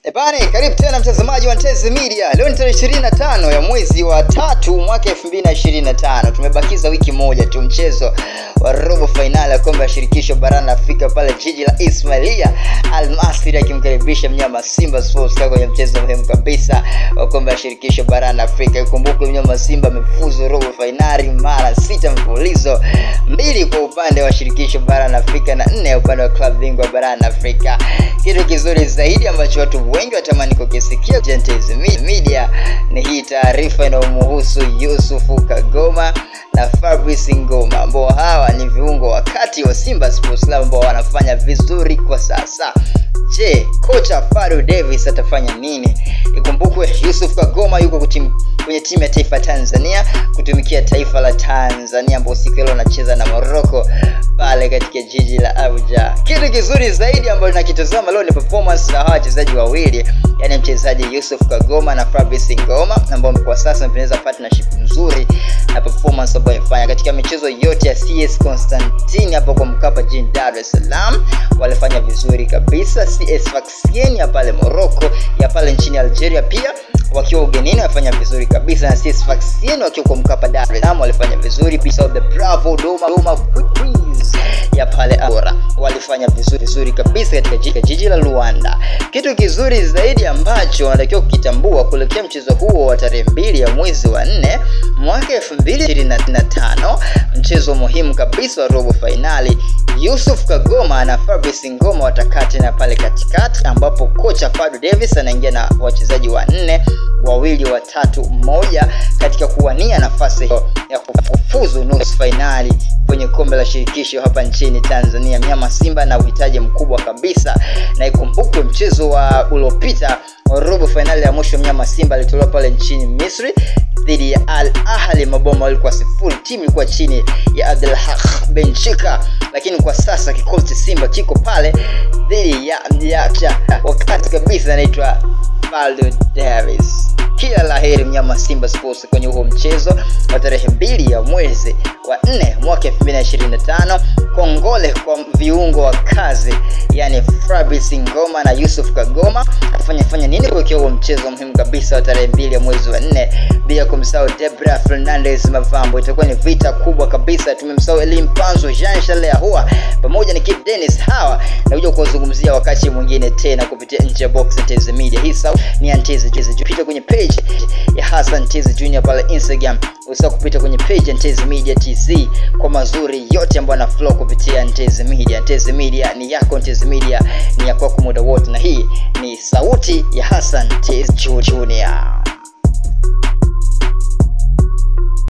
Ebane, karibu tena mtazamaji wa Ntezi Media. Leo ni tarehe 25 ya mwezi wa 3 mwaka 2025. Tumebakiza wiki moja tu mchezo wa robo finali ya kombe la shirikisho barani Afrika pale jiji la Ismailia. Al Masry akimkaribisha mnyama Simba Sports kwenye mchezo muhimu kabisa wa kombe la shirikisho barani Afrika. Ikumbuke mnyama Simba amefuzu robo finali mara 6 mfululizo, 2 kwa upande wa shirikisho barani Afrika na 4 upande wa klabu bingwa barani Afrika. Kitu kizuri zaidi ambacho watu wengi watamani kukisikia Ntezi Media ni hii taarifa inayomhusu Yusuf Kagoma na Fabrice Ngoma, ambao hawa ni viungo wakati wa Simba Sports Club ambao wanafanya vizuri kwa sasa. Je, kocha Fadlu Davis atafanya nini? Ikumbukwe Yusuf Kagoma yuko kwenye timu ya taifa Tanzania kutumikia taifa la Tanzania, ambao siku leo anacheza na Morocco pale katika jiji la Abuja. Kitu kizuri zaidi ambacho tunakitazama leo ni performance za wachezaji wawili, yani mchezaji Yusuf Kagoma na Fabrice Ngoma, ambao kwa sasa wanaendeleza partnership nzuri na performance ambayo imefanya katika michezo yote ya CS Constantine hapo kwa Mkapa jijini Dar es Salaam. Walifanya vizuri kabisa. CS Sfaxien ya pale Morocco, ya pale nchini Algeria pia wakiwa ugenini wafanya vizuri kabisa, na CS Sfaxien wakiwa kwa Mkapa Dar es Salaam walifanya vizuri. Pisa the Bravo Doma Quiz ya pale Agora walifanya vizuri kabisa katika jiji la Luanda. Kitu kizuri zaidi ambacho wanatakiwa kukitambua kuelekea mchezo huo wa tarehe 2 ya mwezi wa 4 mwaka 2025, mchezo muhimu kabisa wa robo finali, Yusuf Kagoma na Fabrice Ngoma watakaa tena pale katikati, ambapo kocha Fadlu Davis anaingia na wachezaji wa 4, 2, 3, 1 katika kuwania nafasi ya kufuzu nusu finali kwenye kombe la shirikisho hapa nchini Tanzania. Mnyama Simba na uhitaji mkubwa kabisa, na ikumbukwe mchezo wa uliopita wa robo finali ya mwisho mnyama Simba alitolewa pale nchini Misri dhidi ya Al Ahly, maboma walikuwa 0. Timu ilikuwa chini ya Abdelhak Benchika, lakini kwa sasa kikosi Simba kiko pale dhidi ya wakati kabisa anaitwa Fadlu Davis. Kila laheri mnyama Simba Sports kwenye huo mchezo wa tarehe 2 ya mwezi wa 4 mwaka 2025. Kongole kwa viungo wa kazi, yani Fabrice Ngoma na Yusuf Kagoma. Fanya nini kwa huo mchezo muhimu kabisa wa tarehe 2 ya mwezi wa 4, bila kumsahau Debra Fernandez Mavambo. Itakuwa ni vita kubwa kabisa. Tumemsahau Elim Panzo, Jean Charles Ahoua pamoja na Kip Dennis. Hawa na kuja kuzungumzia wakati mwingine tena kupitia Nje Box Ntezi Media. Hii sawa ni Ntezi. Pita kwenye page ya Hassan Ntezi Junior pale Instagram. Usisahau kupita kwenye page ya Ntezi Media TZ kwa mazuri yote ambayo na flow kupitia Ntezi Media. Ntezi Media ni yako, Ntezi Media ni yako kwa muda wote, na hii ni sauti ya Hassan Ntezi Junior.